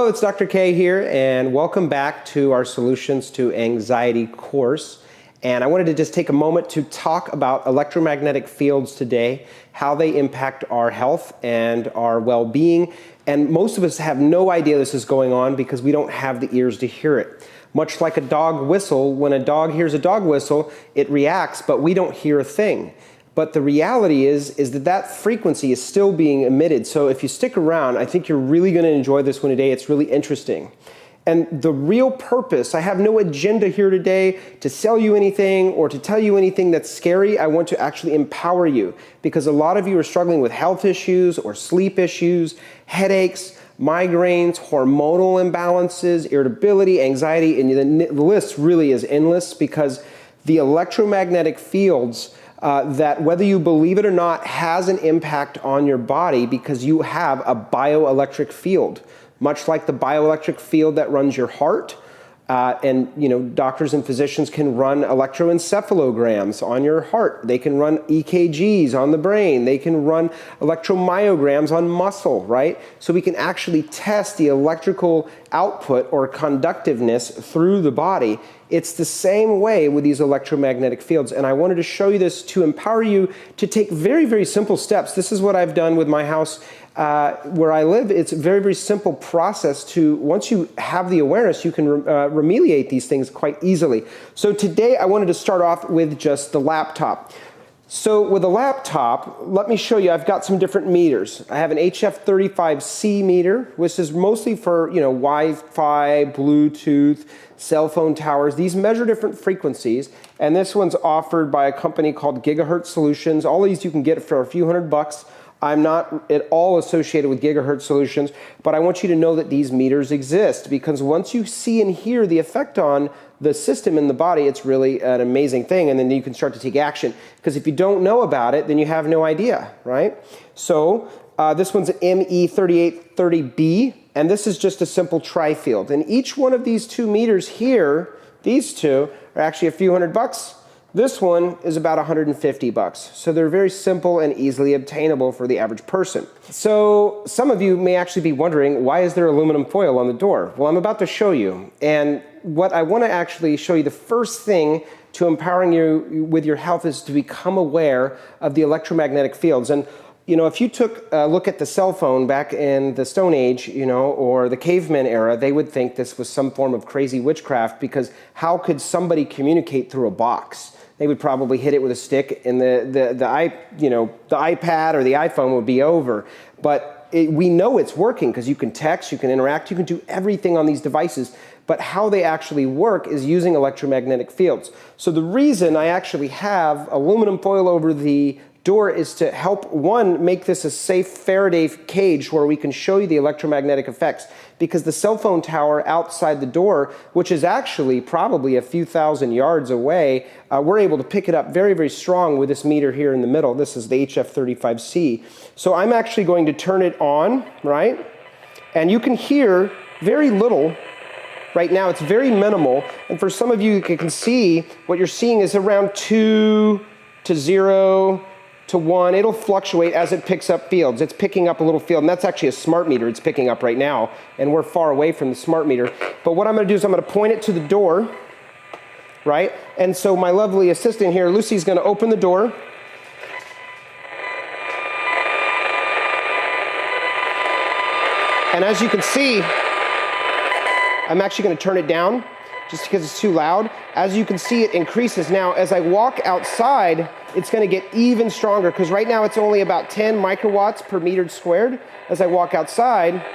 it's Dr. K here, and welcome back to our Solutions to Anxiety course. And I wanted to just take a moment to talk about electromagnetic fields today, how they impact our health and our well-being. And most of us have no idea this is going on because we don't have the ears to hear it. Much like a dog whistle, when a dog hears a dog whistle, it reacts, but we don't hear a thing. But the reality is that frequency is still being emitted. So if you stick around, I think you're really going to enjoy this one today. It's really interesting. And the real purpose, I have no agenda here today to sell you anything or to tell you anything that's scary. I want to actually empower you because a lot of you are struggling with health issues or sleep issues, headaches, migraines, hormonal imbalances, irritability, anxiety, and the list really is endless because the electromagnetic fields that, whether you believe it or not, has an impact on your body because you have a bioelectric field, much like the bioelectric field that runs your heart. And doctors and physicians can run electroencephalograms on your heart. They can run EKGs on the brain. They can run electromyograms on muscle, right? So we can actually test the electrical output or conductiveness through the body. It's the same way with these electromagnetic fields. And I wanted to show you this to empower you to take very, very simple steps. This is what I've done with my house where I live. It's a very, very simple process to, once you have the awareness, you can remediate these things quite easily. So today I wanted to start off with just the laptop. So with a laptop, let me show you, I've got some different meters. I have an HF35C meter, which is mostly for Wi-Fi, Bluetooth, cell phone towers. These measure different frequencies, and this one's offered by a company called Gigahertz Solutions. All these you can get for a few $100. I'm not at all associated with Gigahertz Solutions, but I want you to know that these meters exist because once you see and hear the effect on the system in the body, it's really an amazing thing, and then you can start to take action. Because if you don't know about it, then you have no idea, right? So this one's an ME3830B, and this is just a simple tri-field. And each one of these two meters here, these two, are actually a few $100. This one is about $150. So they're very simple and easily obtainable for the average person. So some of you may actually be wondering, why is there aluminum foil on the door? Well, I'm about to show you. And what I want to actually show you, the first thing to empowering you with your health is to become aware of the electromagnetic fields. And if you took a look at the cell phone back in the Stone Age, or the caveman era, they would think this was some form of crazy witchcraft because how could somebody communicate through a box? They would probably hit it with a stick and the iPad or the iPhone would be over. But we know it's working because you can text, you can interact, you can do everything on these devices. But how they actually work is using electromagnetic fields. So the reason I actually have aluminum foil over the door is to help, one, make this a safe Faraday cage where we can show you the electromagnetic effects. Because the cell phone tower outside the door, which is actually probably a few thousand yards away, we're able to pick it up very, very strong with this meter here in the middle. This is the HF35C. So I'm actually going to turn it on, right? And you can hear very little. Right now it's very minimal. And for some of you can see, what you're seeing is around 2 to 0 to 1. It'll fluctuate as it picks up fields. It's picking up a little field, and that's actually a smart meter it's picking up right now, and we're far away from the smart meter. But what I'm going to do is I'm going to point it to the door, right? And so my lovely assistant here, Lucy's going to open the door. And as you can see, I'm actually going to turn it down just because it's too loud. As you can see, it increases. Now, as I walk outside, it's going to get even stronger because right now it's only about 10 microwatts per meter squared. As I walk outside,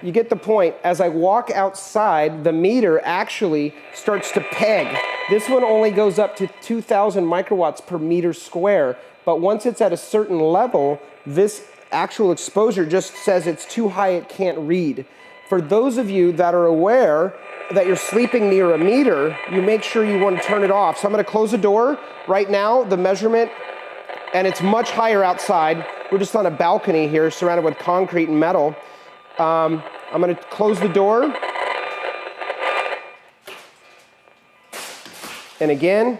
you get the point. As I walk outside, the meter actually starts to peg. This one only goes up to 2,000 microwatts per meter square. But once it's at a certain level, this actual exposure just says it's too high, it can't read. For those of you that are aware that you're sleeping near a meter, you make sure you want to turn it off. So I'm going to close the door. Right now, the measurement, and it's much higher outside. We're just on a balcony here surrounded with concrete and metal. I'm going to close the door. And again,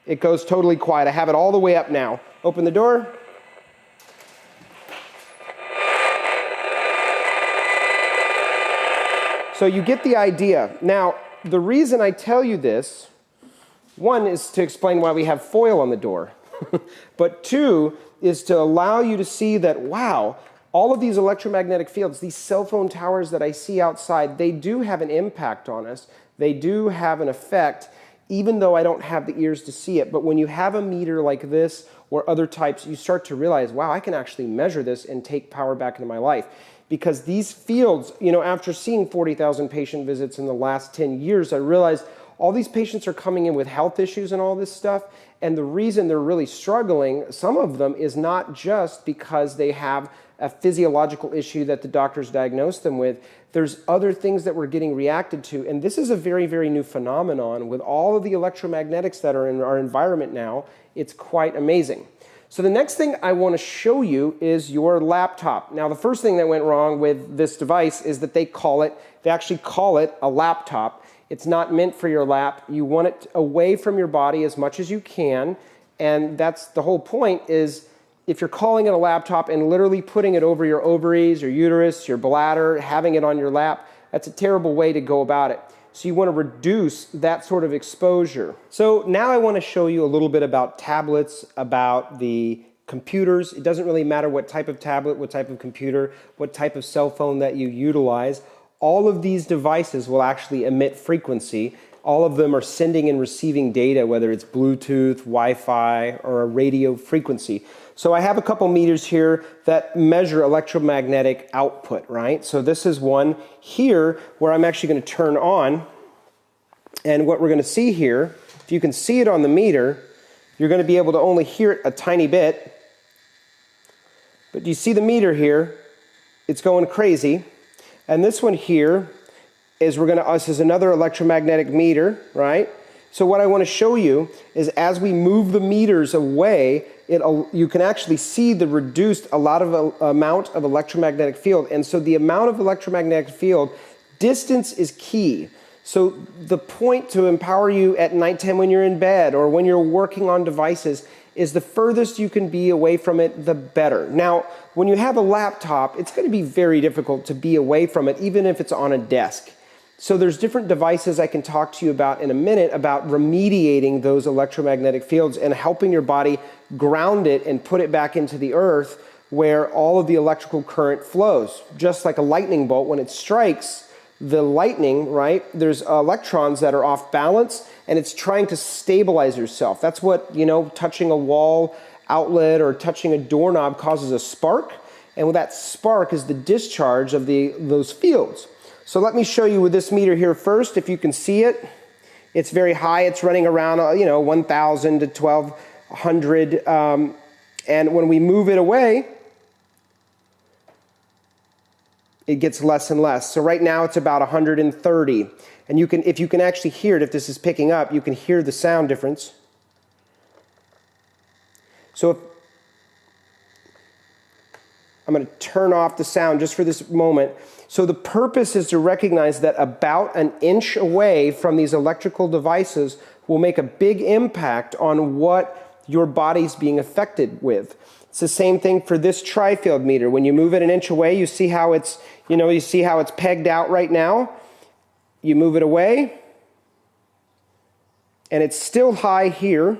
it goes totally quiet. I have it all the way up now. Open the door. So you get the idea. Now, the reason I tell you this, one is to explain why we have foil on the door. But two is to allow you to see that, wow, all of these electromagnetic fields, these cell phone towers that I see outside, they do have an impact on us. They do have an effect, even though I don't have the ears to see it. But when you have a meter like this or other types, you start to realize, wow, I can actually measure this and take power back into my life. Because these fields, after seeing 40,000 patient visits in the last 10 years, I realized all these patients are coming in with health issues and all this stuff. And the reason they're really struggling, some of them, is not just because they have a physiological issue that the doctors diagnosed them with. There's other things that we're getting reacted to. And this is a very, very new phenomenon with all of the electromagnetics that are in our environment now. It's quite amazing. So the next thing I want to show you is your laptop. Now, the first thing that went wrong with this device is that they actually call it a laptop. It's not meant for your lap. You want it away from your body as much as you can. And that's the whole point, is if you're calling it a laptop and literally putting it over your ovaries, your uterus, your bladder, having it on your lap, that's a terrible way to go about it. So you want to reduce that sort of exposure. So now I want to show you a little bit about tablets, about the computers. It doesn't really matter what type of tablet, what type of computer, what type of cell phone that you utilize. All of these devices will actually emit frequency. All of them are sending and receiving data, whether it's Bluetooth, Wi-Fi, or a radio frequency. So I have a couple meters here that measure electromagnetic output, right? So this is one here where I'm actually going to turn on. And what we're going to see here, if you can see it on the meter, you're going to be able to only hear it a tiny bit. But you see the meter here? It's going crazy. And this one here is this is another electromagnetic meter, right? So what I want to show you is as we move the meters away, you can actually see the reduced amount of electromagnetic field. And so the amount of electromagnetic field, distance is key. So the point to empower you at nighttime when you're in bed or when you're working on devices is the furthest you can be away from it, the better. Now, when you have a laptop, it's going to be very difficult to be away from it, even if it's on a desk. So there's different devices I can talk to you about in a minute about remediating those electromagnetic fields and helping your body ground it and put it back into the earth where all of the electrical current flows. Just like a lightning bolt, when it strikes the lightning, right, there's electrons that are off balance and it's trying to stabilize yourself. That's what, touching a wall outlet or touching a doorknob causes a spark. And that spark is the discharge of those fields. So let me show you with this meter here first. If you can see it, it's very high. It's running around 1,000 to 1,200. And when we move it away, it gets less and less. So right now it's about 130. And if you can actually hear it, if this is picking up, you can hear the sound difference. So I'm going to turn off the sound just for this moment. So the purpose is to recognize that about an inch away from these electrical devices will make a big impact on what your body's being affected with. It's the same thing for this tri-field meter. When you move it an inch away, you see how it's pegged out right now. You move it away, and it's still high here.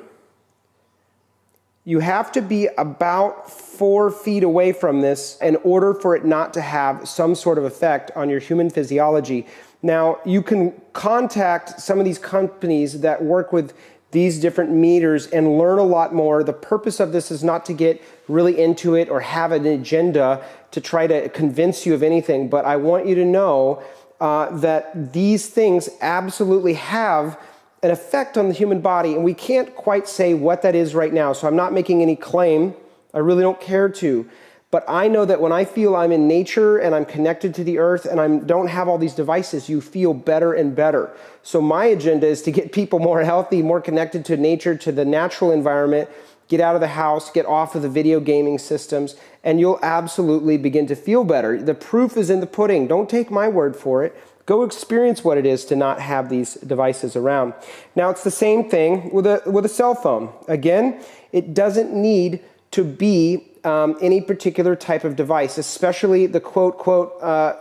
You have to be about 4 feet away from this in order for it not to have some sort of effect on your human physiology. Now, you can contact some of these companies that work with these different meters and learn a lot more. The purpose of this is not to get really into it or have an agenda to try to convince you of anything, but I want you to know that these things absolutely have an effect on the human body, and we can't quite say what that is right now, so I'm not making any claim. I really don't care to. But I know that when I feel I'm in nature and I'm connected to the earth and I don't have all these devices, you feel better and better. So my agenda is to get people more healthy, more connected to nature, to the natural environment, get out of the house, get off of the video gaming systems, and you'll absolutely begin to feel better. The proof is in the pudding. Don't take my word for it. Go experience what it is to not have these devices around. Now, it's the same thing with a cell phone. Again, it doesn't need to be any particular type of device, especially the quote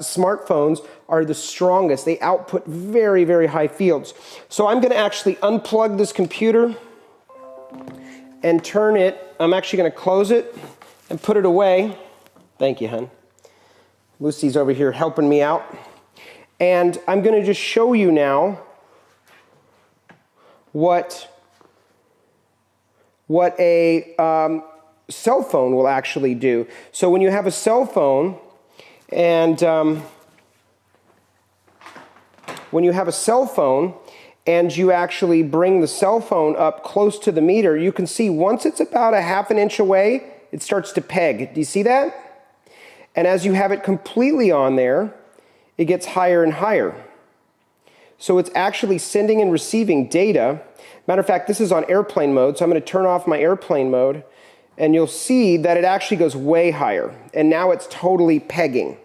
smartphones are the strongest. They output very, very high fields. So I'm going to actually unplug this computer and turn it. I'm actually going to close it and put it away. Thank you, hon. Lucy's over here helping me out. And I'm going to just show you now what a cell phone will actually do. So when you have a cell phone and you actually bring the cell phone up close to the meter, you can see once it's about a ½ an inch away, it starts to peg. Do you see that? And as you have it completely on there, it gets higher and higher. So it's actually sending and receiving data. Matter of fact, this is on airplane mode, so I'm going to turn off my airplane mode, and you'll see that it actually goes way higher. And now it's totally pegging.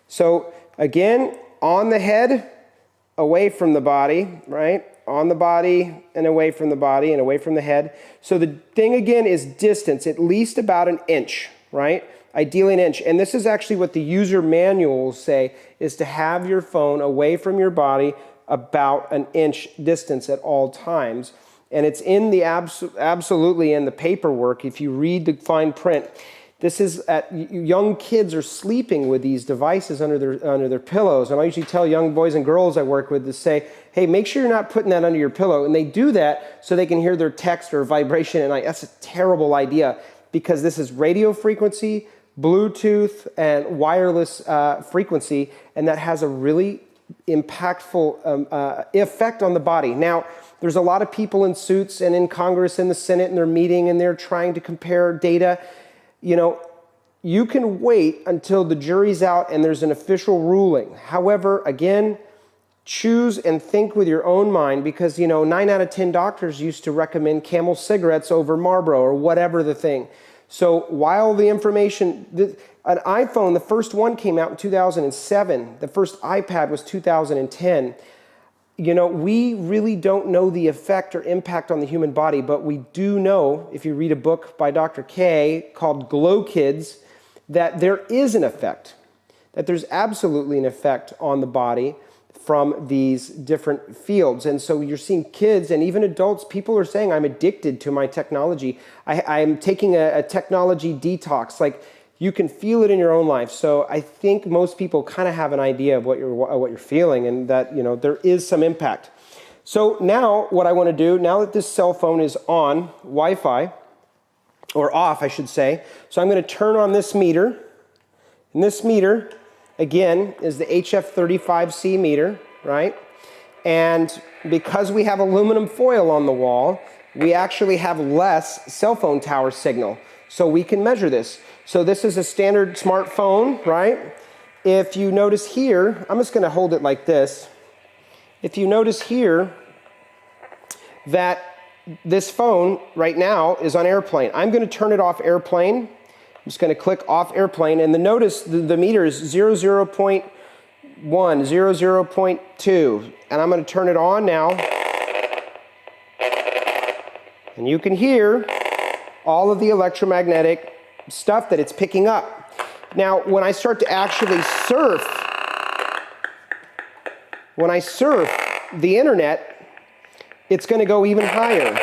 So again, on the head, away from the body, right? On the body and away from the body and away from the head. So the thing again is distance, at least about an inch, right? Ideally an inch. And this is actually what the user manual will say, is to have your phone away from your body about an inch distance at all times. And it's in the absolutely in the paperwork. If you read the fine print, this is young kids are sleeping with these devices under their pillows. And I usually tell young boys and girls I work with to say, hey, make sure you're not putting that under your pillow. And they do that so they can hear their text or vibration. And that's a terrible idea, because this is radio frequency, Bluetooth, and wireless frequency, and that has a really impactful effect on the body. Now, there's a lot of people in suits and in Congress and the Senate, and they're meeting and they're trying to compare data. You know, you can wait until the jury's out and there's an official ruling. However, again, choose and think with your own mind, because, 9 out of 10 doctors used to recommend Camel cigarettes over Marlboro or whatever the thing. So while the information, an iPhone, the first one came out in 2007. The first iPad was 2010. We really don't know the effect or impact on the human body, but we do know, if you read a book by Dr. K called Glow Kids, that there is an effect, that there's absolutely an effect on the body from these different fields. And so you're seeing kids and even adults, people are saying, I'm addicted to my technology. I'm taking a technology detox. Like, you can feel it in your own life. So I think most people kind of have an idea of what you're feeling, and that, there is some impact. So now what I want to do, now that this cell phone is on Wi-Fi, or off, I should say, so I'm going to turn on this meter. And this meter, again, is the HF35C meter, right? And because we have aluminum foil on the wall, we actually have less cell phone tower signal. So we can measure this. So this is a standard smartphone, right? If you notice here, I'm just going to hold it like this. If you notice here that this phone right now is on airplane, I'm going to turn it off airplane. I'm just going to click off airplane, and notice the meter is 0.1, 0.2, and I'm going to turn it on now. And you can hear all of the electromagnetic stuff that it's picking up. Now, when I start to actually surf, the internet, it's going to go even higher.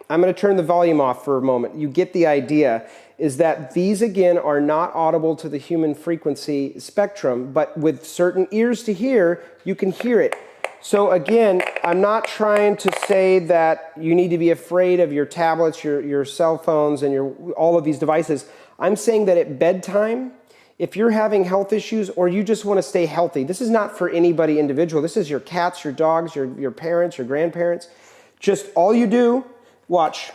I'm going to turn the volume off for a moment. You get the idea, is that these, again, are not audible to the human frequency spectrum, but with certain ears to hear, you can hear it. So again, I'm not trying to say that you need to be afraid of your tablets, your cell phones, and all of these devices. I'm saying that at bedtime, if you're having health issues or you just want to stay healthy, this is not for anybody individual. This is your cats, your dogs, your parents, your grandparents. Just all you do, watch.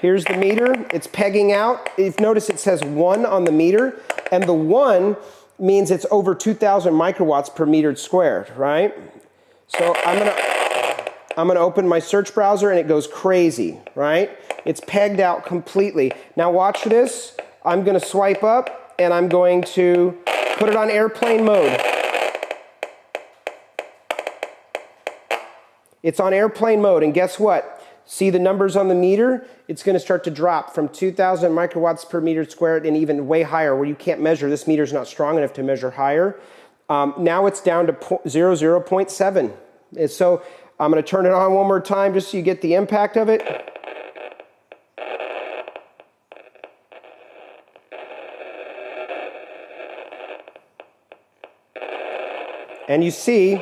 Here's the meter. It's pegging out. If notice, it says 1 on the meter, and the 1 means it's over 2,000 microwatts per meter squared, right? So I'm gonna open my search browser, and it goes crazy, right? It's pegged out completely. Now watch this. I'm gonna swipe up, and I'm going to put it on airplane mode. It's on airplane mode, and guess what? See the numbers on the meter? It's going to start to drop from 2,000 microwatts per meter squared and even way higher where you can't measure. This meter's not strong enough to measure higher. Now it's down to 0.7. And so I'm going to turn it on one more time just so you get the impact of it. And you see,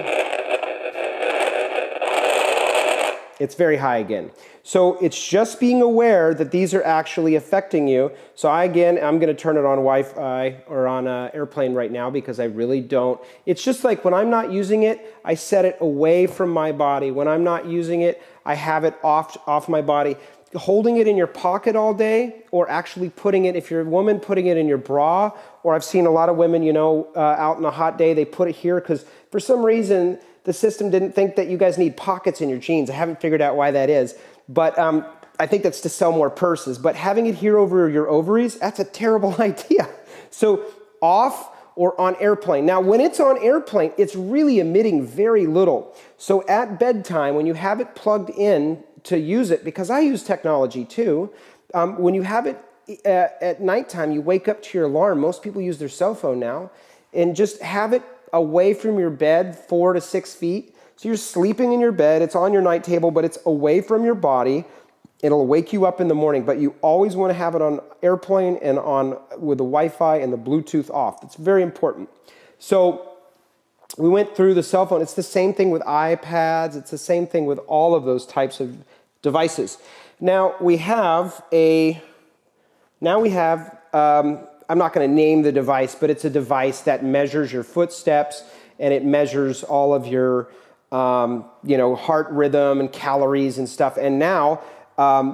it's very high again. So it's just being aware that these are actually affecting you. So I'm going to turn it on Wi-Fi or on airplane right now because I really don't. It's just like when I'm not using it, I set it away from my body. When I'm not using it, I have it off my body. Holding it in your pocket all day, or actually putting it, if you're a woman, putting it in your bra, or I've seen a lot of women, out on a hot day, they put it here because for some reason, the system didn't think that you guys need pockets in your jeans. I haven't figured out why that is, but I think that's to sell more purses. But having it here over your ovaries, that's a terrible idea. So off or on airplane. Now, when it's on airplane, it's really emitting very little. So at bedtime, when you have it plugged in to use it, because I use technology too, when you have it at nighttime, you wake up to your alarm. Most people use their cell phone now, and just have it away from your bed 4 to 6 feet. So you're sleeping in your bed, it's on your night table, but it's away from your body. It'll wake you up in the morning, but you always want to have it on airplane and on with the Wi-Fi and the Bluetooth off. It's very important. So we went through the cell phone. It's the same thing with iPads. It's the same thing with all of those types of devices. Now we have I'm not going to name the device, but it's a device that measures your footsteps and it measures all of your, heart rhythm and calories and stuff. And now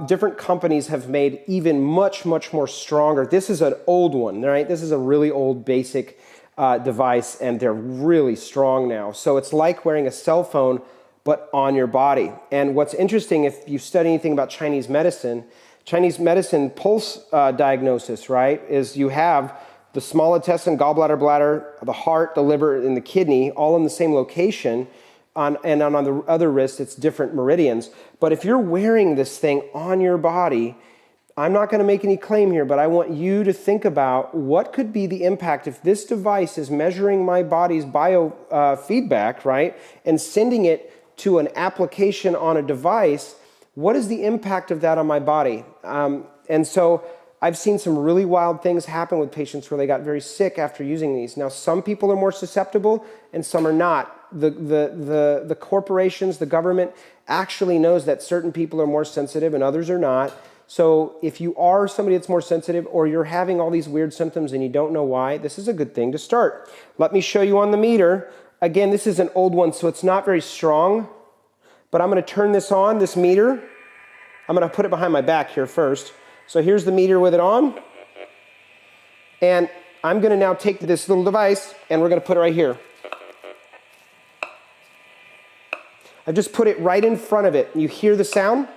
different companies have made even much more stronger. This is an old one, right? This is a really old basic device, and they're really strong now. So it's like wearing a cell phone, but on your body. And what's interesting, if you study anything about Chinese medicine pulse diagnosis, right, is you have the small intestine, gallbladder, bladder, the heart, the liver, and the kidney all in the same location. And on the other wrist, it's different meridians. But if you're wearing this thing on your body, I'm not going to make any claim here, but I want you to think about what could be the impact if this device is measuring my body's biofeedback, right, and sending it to an application on a device. What is the impact of that on my body? And so I've seen some really wild things happen with patients where they got very sick after using these. Now, some people are more susceptible and some are not. The corporations, the government actually knows that certain people are more sensitive and others are not. So if you are somebody that's more sensitive or you're having all these weird symptoms and you don't know why, this is a good thing to start. Let me show you on the meter. Again, this is an old one, so it's not very strong. But I'm going to turn this on, this meter. I'm going to put it behind my back here first. So here's the meter with it on. And I'm going to now take this little device and we're going to put it right here. I just put it right in front of it. You hear the sound?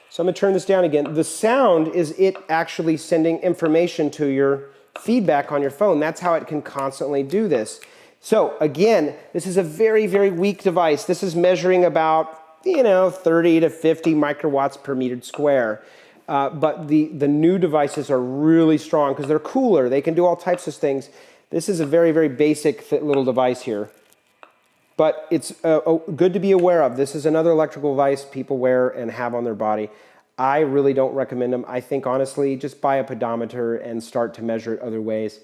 So I'm going to turn this down again. The sound is it actually sending information to your feedback on your phone. That's how it can constantly do this. So again, this is a very, very weak device. This is measuring about, 30 to 50 microwatts per meter square. But the new devices are really strong because they're cooler. They can do all types of things. This is a very, very basic little device here. But it's good to be aware of. This is another electrical device people wear and have on their body. I really don't recommend them. I think, honestly, just buy a pedometer and start to measure it other ways.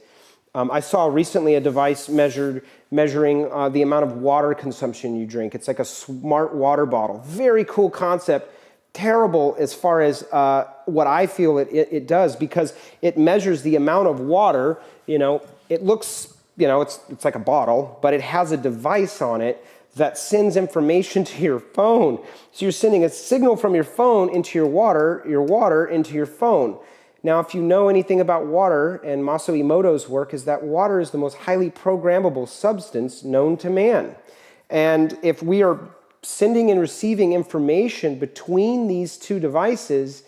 I saw recently a device measuring the amount of water consumption you drink. It's like a smart water bottle. Very cool concept. Terrible as far as what I feel it does, because it measures the amount of water. It looks, it's like a bottle, but it has a device on it that sends information to your phone. So you're sending a signal from your phone into your water into your phone. Now, if you know anything about water, and Masaru Emoto's work is that water is the most highly programmable substance known to man. And if we are sending and receiving information between these two devices,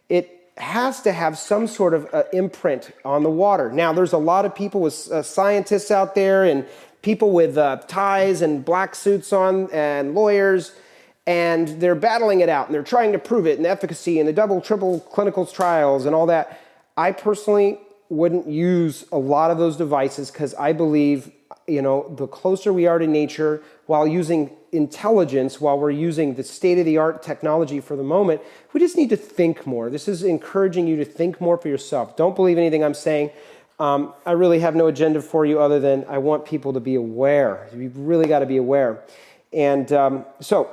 it has to have some sort of imprint on the water. Now, there's a lot of people with scientists out there and people with ties and black suits on and lawyers, and they're battling it out and they're trying to prove it and efficacy and the double, triple clinical trials and all that. I personally wouldn't use a lot of those devices because I believe, the closer we are to nature while using intelligence, while we're using the state-of-the-art technology for the moment, we just need to think more. This is encouraging you to think more for yourself. Don't believe anything I'm saying. I really have no agenda for you other than I want people to be aware. You've really got to be aware. And so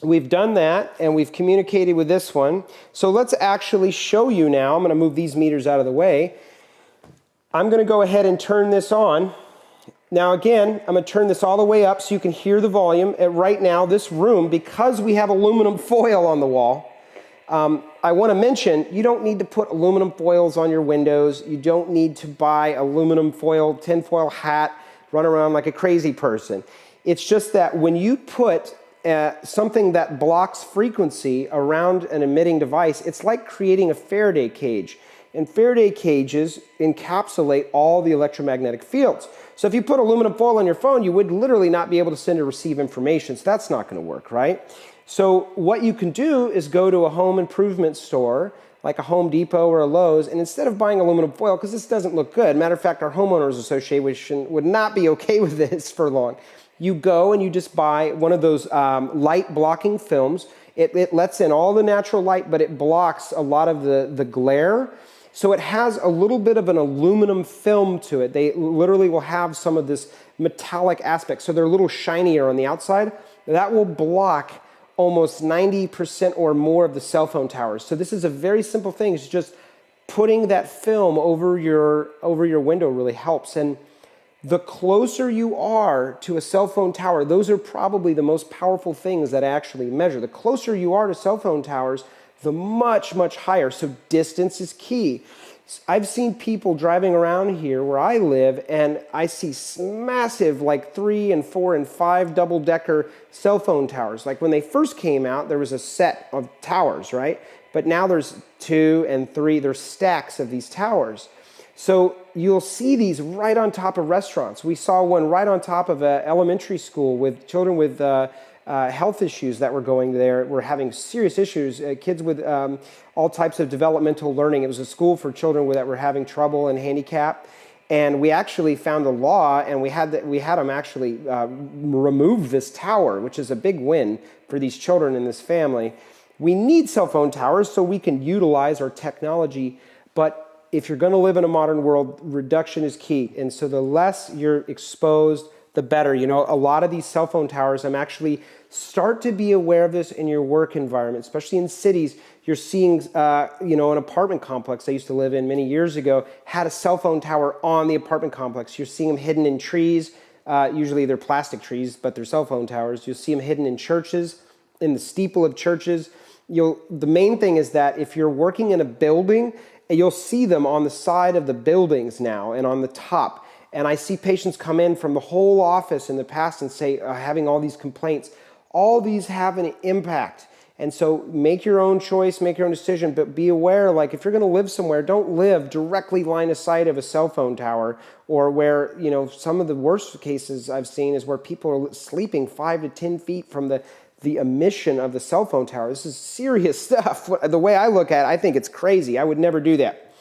we've done that, and we've communicated with this one. So let's actually show you now. I'm going to move these meters out of the way. I'm going to go ahead and turn this on. Now again, I'm going to turn this all the way up so you can hear the volume. And right now, this room, because we have aluminum foil on the wall, I want to mention, you don't need to put aluminum foils on your windows. You don't need to buy aluminum foil, tinfoil hat, run around like a crazy person. It's just that when you put something that blocks frequency around an emitting device, it's like creating a Faraday cage. And Faraday cages encapsulate all the electromagnetic fields. So if you put aluminum foil on your phone, you would literally not be able to send or receive information. So that's not going to work, right? So what you can do is go to a home improvement store, like a Home Depot or a Lowe's, and instead of buying aluminum foil, because this doesn't look good, matter of fact, our homeowners association would not be okay with this for long. You go and you just buy one of those light blocking films. It lets in all the natural light, but it blocks a lot of the glare. So it has a little bit of an aluminum film to it. They literally will have some of this metallic aspect. So they're a little shinier on the outside. That will block almost 90% or more of the cell phone towers. So this is a very simple thing. It's just putting that film over your window really helps. And the closer you are to a cell phone tower, those are probably the most powerful things that I actually measure. The closer you are to cell phone towers, the much, much higher. So distance is key. I've seen people driving around here where I live, and I see massive, like 3 and 4 and 5 double-decker cell phone towers. Like when they first came out, there was a set of towers, right? But now there's 2 and 3, there's stacks of these towers. So you'll see these right on top of restaurants. We saw one right on top of an elementary school with children with health issues that were going there. We're having serious issues, kids with all types of developmental learning. It was a school for children that were having trouble and handicap. And we actually found a law, and we had them actually remove this tower, which is a big win for these children in this family. We need cell phone towers so we can utilize our technology, but if you're going to live in a modern world, reduction is key. And so the less you're exposed, the better. A lot of these cell phone towers, I'm actually start to be aware of this in your work environment, especially in cities. You're seeing, an apartment complex I used to live in many years ago had a cell phone tower on the apartment complex. You're seeing them hidden in trees. Usually they're plastic trees, but they're cell phone towers. You'll see them hidden in churches, in the steeple of churches. The main thing is that if you're working in a building, you'll see them on the side of the buildings now and on the top. And I see patients come in from the whole office in the past and say, having all these complaints. All these have an impact. And so make your own choice, make your own decision, but be aware, like if you're going to live somewhere, don't live directly line of sight of a cell phone tower, or where, some of the worst cases I've seen is where people are sleeping 5 to 10 feet from the emission of the cell phone tower. This is serious stuff. The way I look at it, I think it's crazy. I would never do that.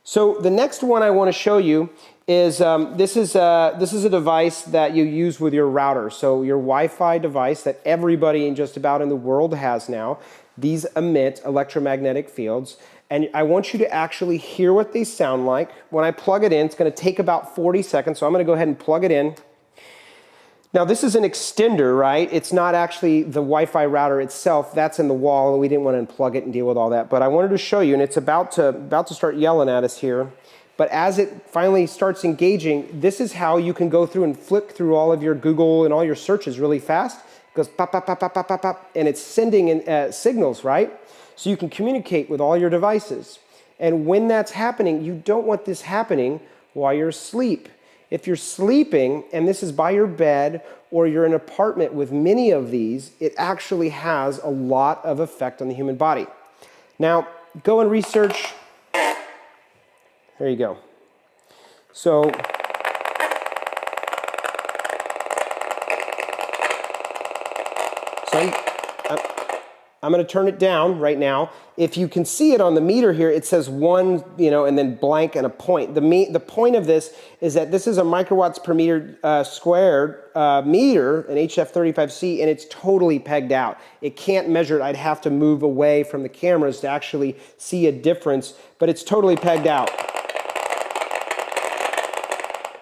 So the next one I want to show you is this is a device that you use with your router. So your Wi-Fi device that everybody just about in the world has now. These emit electromagnetic fields. And I want you to actually hear what they sound like. When I plug it in, it's going to take about 40 seconds. So I'm going to go ahead and plug it in. Now this is an extender, right? It's not actually the Wi-Fi router itself. That's in the wall, and we didn't want to unplug it and deal with all that. But I wanted to show you, and it's about to start yelling at us here. But as it finally starts engaging, this is how you can go through and flick through all of your Google and all your searches really fast. It goes pop, pop, pop, pop, pop, pop, pop, and it's sending in, signals, right? So you can communicate with all your devices. And when that's happening, you don't want this happening while you're asleep. If you're sleeping, and this is by your bed, or you're in an apartment with many of these, it actually has a lot of effect on the human body. Now, go and research. There you go. So I'm going to turn it down right now. If you can see it on the meter here, it says 1, and then blank and a point. The point of this is that this is a microwatts per meter squared meter, an HF35C, and it's totally pegged out. It can't measure it. I'd have to move away from the cameras to actually see a difference, but it's totally pegged out.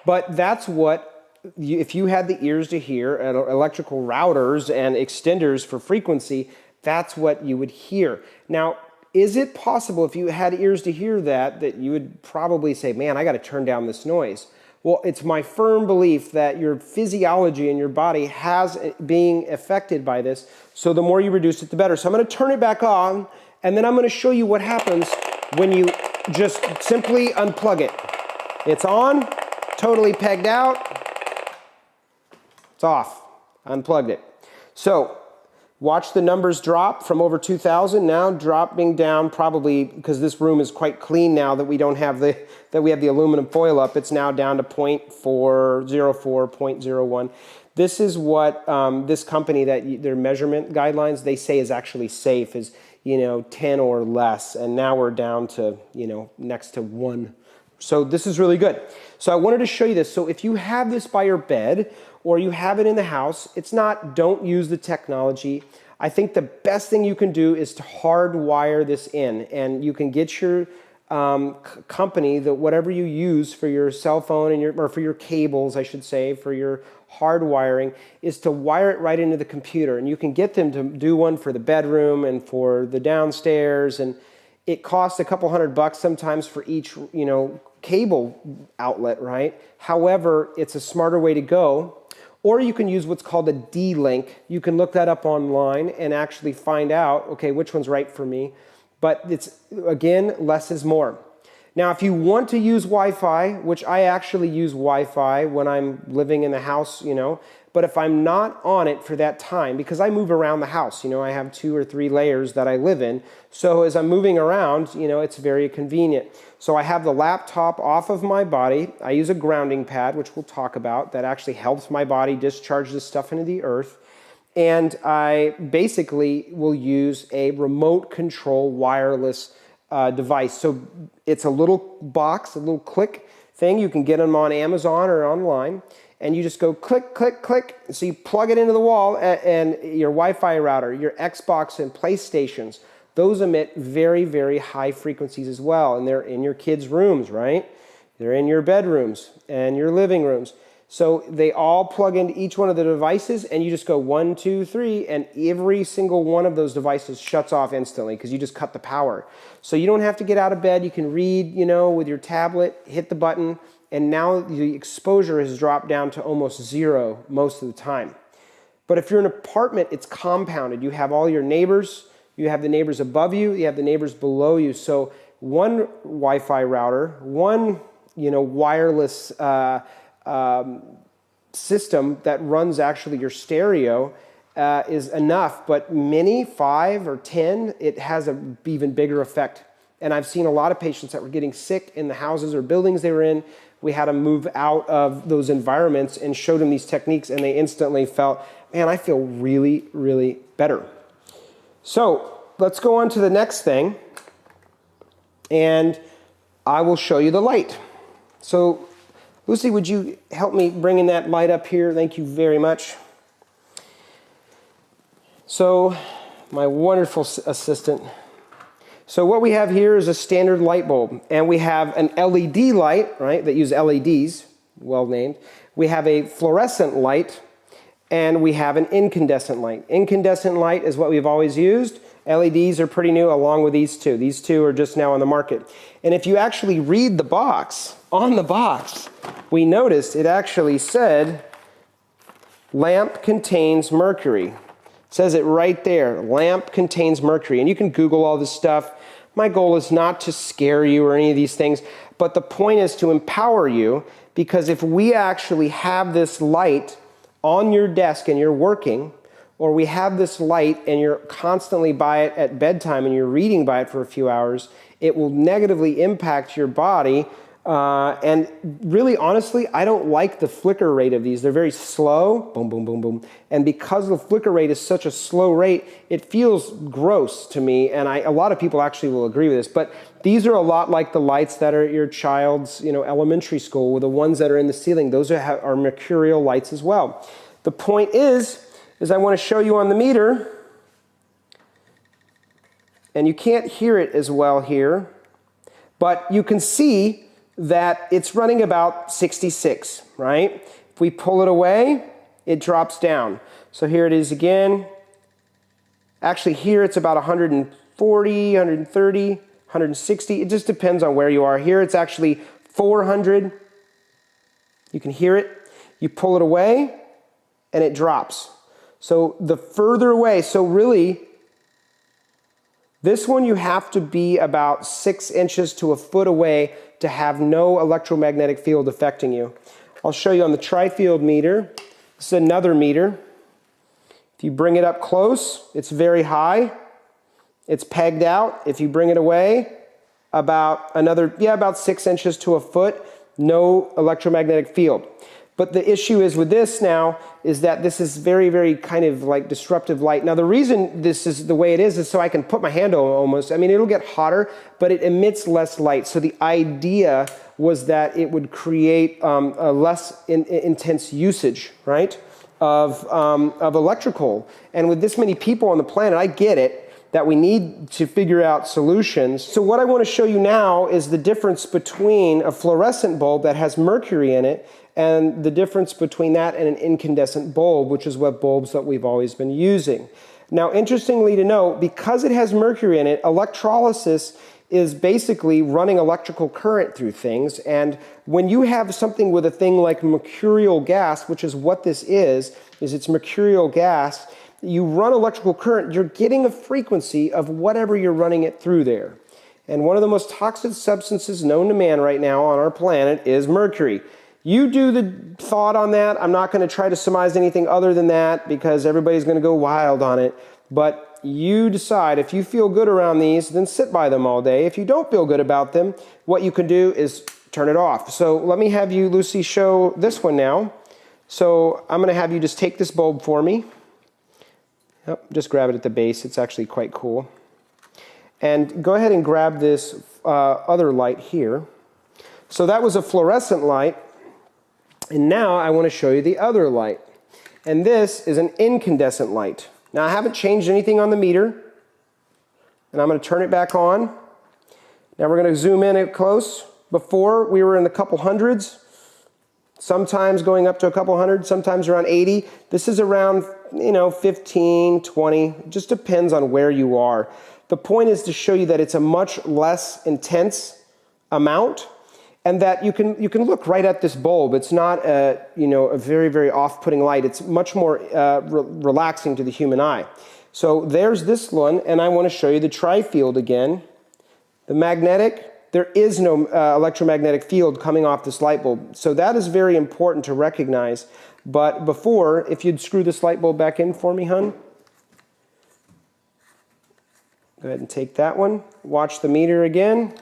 But that's what, if you had the ears to hear, electrical routers and extenders for frequency, that's what you would hear. Now, is it possible if you had ears to hear that you would probably say, man, I got to turn down this noise? Well, it's my firm belief that your physiology in your body has being affected by this, so the more you reduce it, the better. So I'm going to turn it back on, and then I'm going to show you what happens when you just simply unplug it. It's on, totally pegged out, it's off, unplugged it. So watch the numbers drop from over 2,000 now dropping down, probably because this room is quite clean now that we don't have the aluminum foil up. It's now down to 0.404, 0.01. This is what this company, their measurement guidelines, they say is actually safe, is 10 or less, and now we're down to next to 1. So this is really good. So I wanted to show you this. So if you have this by your bed or you have it in the house, don't use the technology. I think the best thing you can do is to hardwire this in, and you can get your company, whatever you use for your cell phone or for your cables, I should say, for your hardwiring, is to wire it right into the computer. And you can get them to do one for the bedroom and for the downstairs, and it costs a couple $100 sometimes for each, cable outlet, right? However, it's a smarter way to go. Or you can use what's called a D-Link. You can look that up online and actually find out, okay, which one's right for me. But it's, again, less is more. Now, if you want to use Wi-Fi, which I actually use Wi-Fi when I'm living in the house, but if I'm not on it for that time, because I move around the house, I have 2 or 3 layers that I live in. So as I'm moving around, it's very convenient. So I have the laptop off of my body. I use a grounding pad, which we'll talk about, that actually helps my body discharge this stuff into the earth. And I basically will use a remote control wireless device. So it's a little box, a little click thing. You can get them on Amazon or online. And you just go click, click, click. So you plug it into the wall, and your Wi-Fi router, your Xbox and PlayStations, those emit very, very high frequencies as well. And they're in your kids' rooms, right? They're in your bedrooms and your living rooms. So they all plug into each one of the devices, and you just go 1, 2, 3, and every single one of those devices shuts off instantly because you just cut the power. So you don't have to get out of bed. You can read, with your tablet, hit the button, and now the exposure has dropped down to almost 0 most of the time. But if you're in an apartment, it's compounded. You have all your neighbors, you have the neighbors above you, you have the neighbors below you. So one Wi-Fi router, one wireless system that runs actually your stereo is enough, but many, 5 or 10, it has an even bigger effect. And I've seen a lot of patients that were getting sick in the houses or buildings they were in. We had them move out of those environments and showed them these techniques, and they instantly felt, man, I feel really, really better. So let's go on to the next thing, and I will show you the light. So Lucy, would you help me bringing that light up here? Thank you very much. So my wonderful assistant. So what we have here is a standard light bulb, and we have an LED light, right, that use LEDs, well named. We have a fluorescent light, and we have an incandescent light. Incandescent light is what we've always used. LEDs are pretty new along with these two. These two are just now on the market. And if you actually read the box, on the box, we noticed it actually said, lamp contains mercury. It says it right there, lamp contains mercury. And you can Google all this stuff. My goal is not to scare you or any of these things, but the point is to empower you, because if we actually have this light on your desk and you're working, or we have this light and you're constantly by it at bedtime and you're reading by it for a few hours, it will negatively impact your body. And really, honestly, I don't like the flicker rate of these. They're very slow, boom, boom, boom, boom. And because the flicker rate is such a slow rate, it feels gross to me. And a lot of people actually will agree with this. But these are a lot like the lights that are at your child's, elementary school, with the ones that are in the ceiling. Those are mercurial lights as well. The point is I want to show you on the meter, and you can't hear it as well here, but you can see that it's running about 66, right? If we pull it away, it drops down. So here it is again. Actually, here it's about 140, 130, 160. It just depends on where you are. Here it's actually 400. You can hear it. You pull it away, and it drops. So the further away, so really, this one you have to be about 6 inches to a foot away to have no electromagnetic field affecting you. I'll show you on the tri-field meter. This is another meter. If you bring it up close, it's very high. It's pegged out. If you bring it away, about 6 inches to a foot, no electromagnetic field. But the issue is with this now is that this is very, very kind of like disruptive light. Now the reason this is the way it is so I can put my hand on almost. I mean, it'll get hotter, but it emits less light. So the idea was that it would create a less intense usage, right, of electrical. And with this many people on the planet, I get it that we need to figure out solutions. So what I want to show you now is the difference between a fluorescent bulb that has mercury in it and the difference between that and an incandescent bulb, which is what bulbs that we've always been using. Now, interestingly to note, because it has mercury in it, electrolysis is basically running electrical current through things. And when you have something with a thing like mercurial gas, which is what this is it's mercurial gas, you run electrical current, you're getting a frequency of whatever you're running it through there. And one of the most toxic substances known to man right now on our planet is mercury. You do the thought on that. I'm not going to try to surmise anything other than that because everybody's going to go wild on it. But you decide. If you feel good around these, then sit by them all day. If you don't feel good about them, what you can do is turn it off. So let me have you, Lucy, show this one now. So I'm going to have you just take this bulb for me. Yep, just grab it at the base. It's actually quite cool. And go ahead and grab this other light here. So that was a fluorescent light. And now I want to show you the other light. And this is an incandescent light. Now I haven't changed anything on the meter. And I'm going to turn it back on. Now we're going to zoom in close. Before we were in the couple hundreds. Sometimes going up to a couple hundred, sometimes around 80. This is around, 15, 20. It just depends on where you are. The point is to show you that it's a much less intense amount. And that you can look right at this bulb. It's not a very, very off-putting light. It's much more relaxing to the human eye. So there's this one, and I want to show you the tri-field again. The magnetic, there is no electromagnetic field coming off this light bulb. So that is very important to recognize. But before, if you'd screw this light bulb back in for me, hon. Go ahead and take that one. Watch the meter again.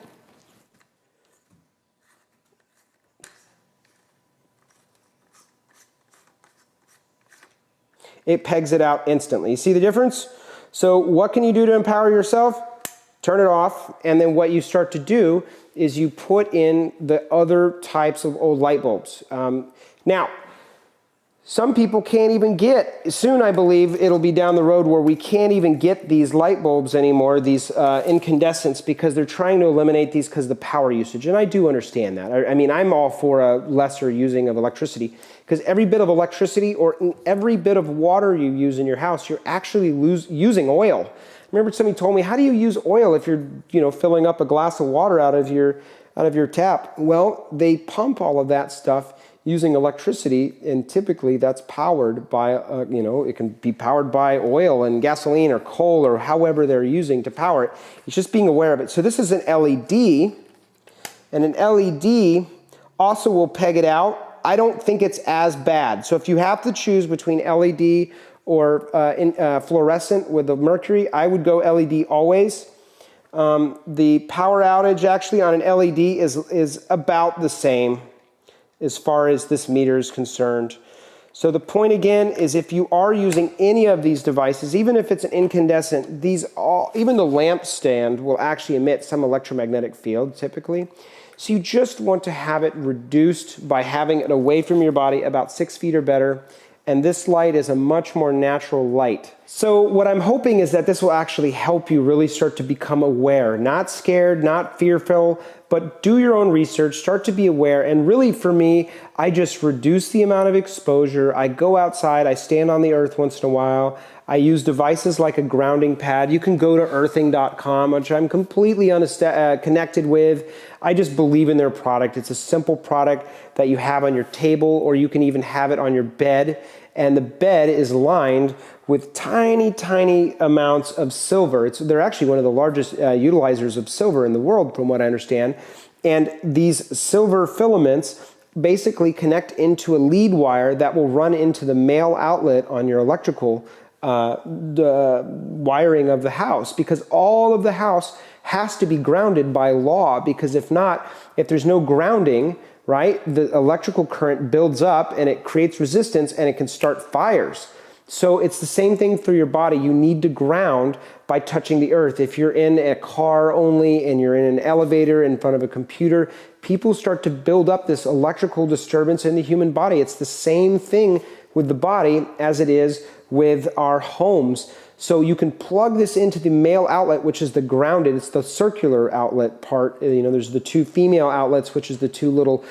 It pegs it out instantly. You see the difference? So what can you do to empower yourself? Turn it off, and then what you start to do is you put in the other types of old light bulbs. Now, some people can't even get, soon I believe it'll be down the road where we can't even get these light bulbs anymore, these incandescents, because they're trying to eliminate these because of the power usage. And I do understand that. I mean, I'm all for a lesser using of electricity, because every bit of electricity or every bit of water you use in your house, you're actually using oil. I remember somebody told me, how do you use oil if you're filling up a glass of water out of your tap? Well, they pump all of that stuff using electricity, and typically that's powered by, it can be powered by oil and gasoline or coal or however they're using to power it. It's just being aware of it. So this is an LED, and an LED also will peg it out. I don't think it's as bad. So if you have to choose between LED fluorescent with the mercury, I would go LED always. The power outage actually on an LED is about the same as far as this meter is concerned. So the point again is if you are using any of these devices, even if it's an incandescent, even the lamp stand will actually emit some electromagnetic field typically. So you just want to have it reduced by having it away from your body about 6 feet or better. And this light is a much more natural light. So what I'm hoping is that this will actually help you really start to become aware, not scared, not fearful, but do your own research, start to be aware. And really for me, I just reduce the amount of exposure. I go outside, I stand on the earth once in a while. I use devices like a grounding pad. You can go to earthing.com, which I'm completely connected with. I just believe in their product. It's a simple product that you have on your table, or you can even have it on your bed. And the bed is lined with tiny, tiny amounts of silver. They're actually one of the largest utilizers of silver in the world, from what I understand. And these silver filaments basically connect into a lead wire that will run into the male outlet on your electrical the wiring of the house, because all of the house has to be grounded by law, because if not, if there's no grounding, right, the electrical current builds up and it creates resistance and it can start fires. So it's the same thing for your body. You need to ground by touching the earth. If you're in a car only and you're in an elevator in front of a computer, people start to build up this electrical disturbance in the human body. It's the same thing with the body as it is with our homes. So you can plug this into the male outlet, which is the grounded. It's the circular outlet part. You know, there's the two female outlets, which is the two little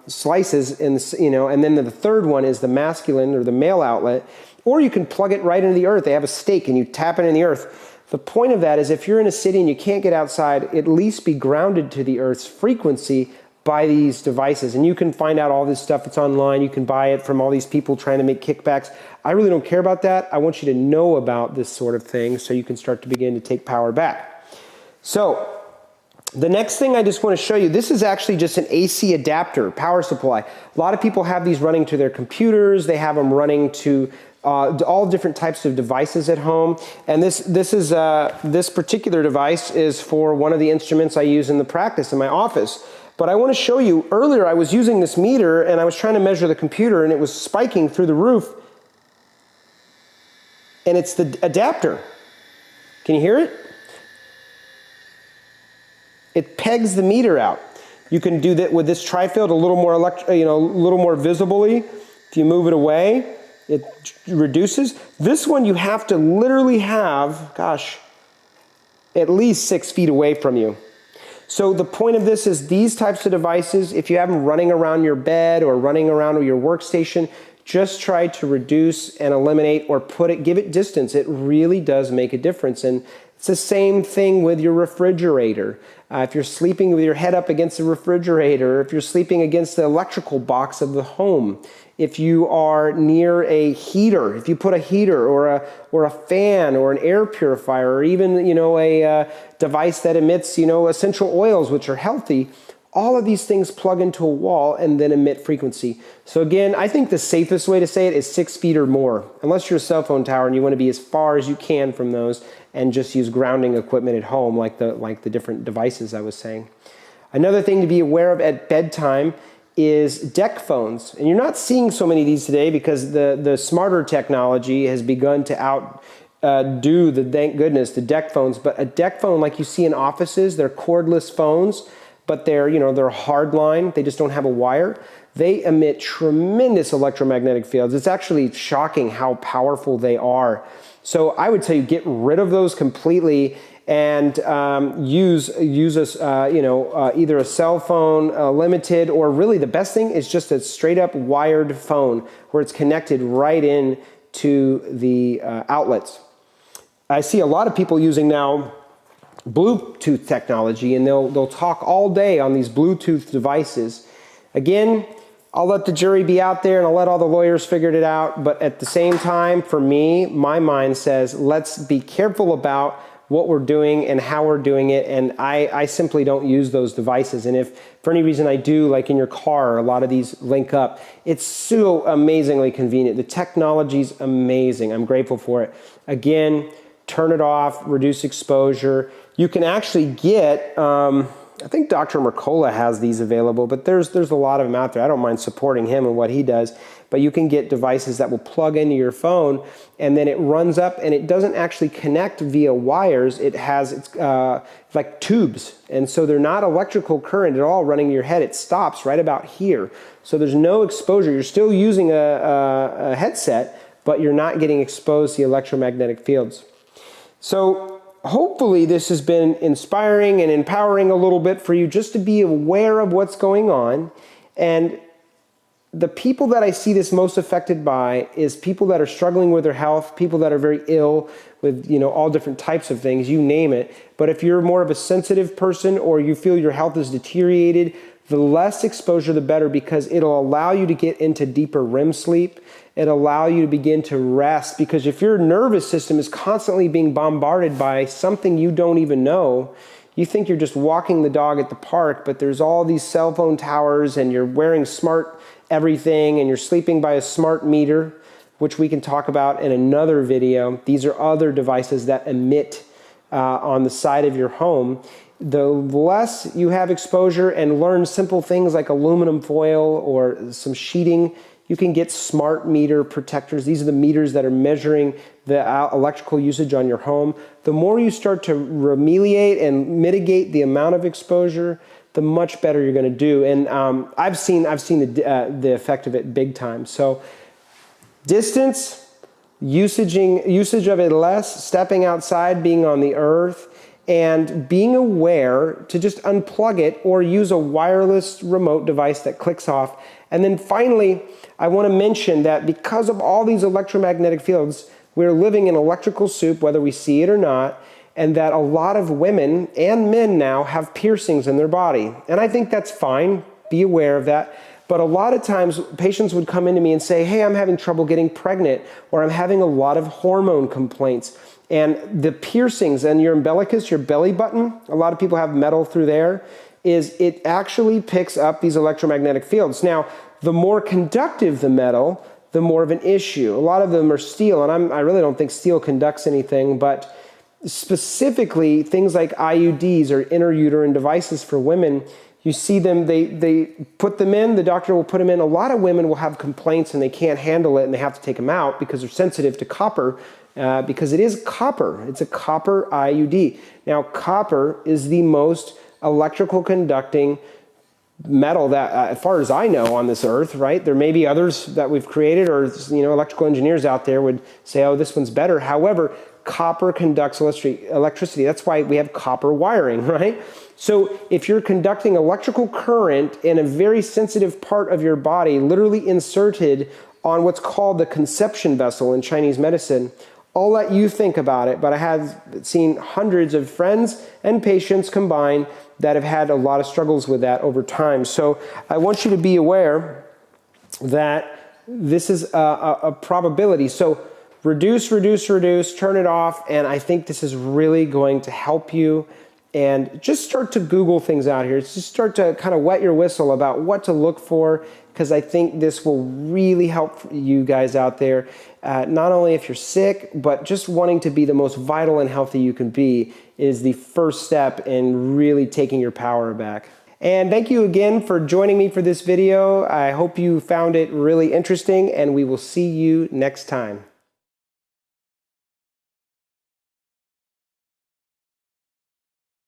slices, and then the third one is the masculine or the male outlet. Or you can plug it right into the earth. They have a stake and you tap it in the earth. The point of that is if you're in a city and you can't get outside, at least be grounded to the earth's frequency by these devices. And you can find out all this stuff. It's online. You can buy it from all these people trying to make kickbacks. I really don't care about that. I want you to know about this sort of thing so you can start to begin to take power back. So the next thing I just want to show you, this is actually just an AC adapter, power supply. A lot of people have these running to their computers. They have them running to all different types of devices at home. And this particular device is for one of the instruments I use in the practice in my office. But I want to show you, earlier I was using this meter and I was trying to measure the computer and it was spiking through the roof. And it's the adapter. Can you hear it? It pegs the meter out. You can do that with this tri-field a little more a little more visibly. If you move it away, it reduces. This one you have to literally have, gosh, at least 6 feet away from you. So the point of this is these types of devices, if you have them running around your bed or running around your workstation, just try to reduce and eliminate or give it distance. It really does make a difference. And it's the same thing with your refrigerator. If you're sleeping with your head up against the refrigerator, if you're sleeping against the electrical box of the home, if you are near a heater, if you put a heater or a fan or an air purifier, or even a device that emits essential oils, which are healthy, all of these things plug into a wall and then emit frequency. So again, I think the safest way to say it is 6 feet or more, unless you're a cell phone tower and you want to be as far as you can from those and just use grounding equipment at home like the different devices I was saying. Another thing to be aware of at bedtime is deck phones. And you're not seeing so many of these today because the smarter technology has begun to outdo thank goodness, the deck phones. But a deck phone like you see in offices, they're cordless phones, but they're hardline. They just don't have a wire. They emit tremendous electromagnetic fields. It's actually shocking how powerful they are. So I would tell you, get rid of those completely and use either a cell phone, limited, or really the best thing is just a straight up wired phone where it's connected right in to the outlets. I see a lot of people using now Bluetooth technology, and they'll talk all day on these Bluetooth devices. Again, I'll let the jury be out there and I'll let all the lawyers figure it out, but at the same time, for me, my mind says let's be careful about what we're doing and how we're doing it, and I simply don't use those devices. And if for any reason I do, like in your car, a lot of these link up, it's so amazingly convenient. The technology's amazing. I'm grateful for it. Again, turn it off, reduce exposure. You can actually get, I think Dr. Mercola has these available, but there's a lot of them out there. I don't mind supporting him and what he does, but you can get devices that will plug into your phone, and then it runs up, and it doesn't actually connect via wires. It has it's like tubes, and so they're not electrical current at all running your head. It stops right about here, so there's no exposure. You're still using a headset, but you're not getting exposed to the electromagnetic fields. So hopefully this has been inspiring and empowering a little bit for you just to be aware of what's going on. And the people that I see this most affected by is people that are struggling with their health, people that are very ill with, all different types of things, you name it. But if you're more of a sensitive person or you feel your health is deteriorated, the less exposure, the better, because it'll allow you to get into deeper REM sleep. It'll allow you to begin to rest, because if your nervous system is constantly being bombarded by something you don't even know, you think you're just walking the dog at the park, but there's all these cell phone towers, and you're wearing smart everything, and you're sleeping by a smart meter, which we can talk about in another video. These are other devices that emit on the side of your home. The less you have exposure and learn simple things like aluminum foil or some sheeting, you can get smart meter protectors. These are the meters that are measuring the electrical usage on your home. The more you start to remediate and mitigate the amount of exposure, the much better you're going to do. And I've seen the effect of it big time. So distance, usage of it less, stepping outside, being on the earth, and being aware to just unplug it or use a wireless remote device that clicks off. And then finally, I want to mention that because of all these electromagnetic fields, we're living in electrical soup, whether we see it or not, and that a lot of women and men now have piercings in their body. And I think that's fine. Be aware of that. But a lot of times, patients would come into me and say, hey, I'm having trouble getting pregnant, or I'm having a lot of hormone complaints. And the piercings in your umbilicus, your belly button, a lot of people have metal through there, it actually picks up these electromagnetic fields. Now, the more conductive the metal, the more of an issue. A lot of them are steel, and I really don't think steel conducts anything, but specifically things like IUDs or intrauterine devices for women, you see them, they put them in, the doctor will put them in. A lot of women will have complaints and they can't handle it and they have to take them out because they're sensitive to copper, because it is copper. It's a copper IUD. Now, copper is the most electrical conducting metal that, as far as I know, on this earth, right? There may be others that we've created, or electrical engineers out there would say, oh, this one's better. However, copper conducts electricity. That's why we have copper wiring, right? So if you're conducting electrical current in a very sensitive part of your body, literally inserted on what's called the conception vessel in Chinese medicine, I'll let you think about it, but I have seen hundreds of friends and patients combined that have had a lot of struggles with that over time. So I want you to be aware that this is a probability. So reduce, turn it off, and I think this is really going to help you. And just start to Google things out here. Just start to kind of wet your whistle about what to look for, because I think this will really help you guys out there, not only if you're sick, but just wanting to be the most vital and healthy you can be is the first step in really taking your power back. And thank you again for joining me for this video. I hope you found it really interesting, and we will see you next time.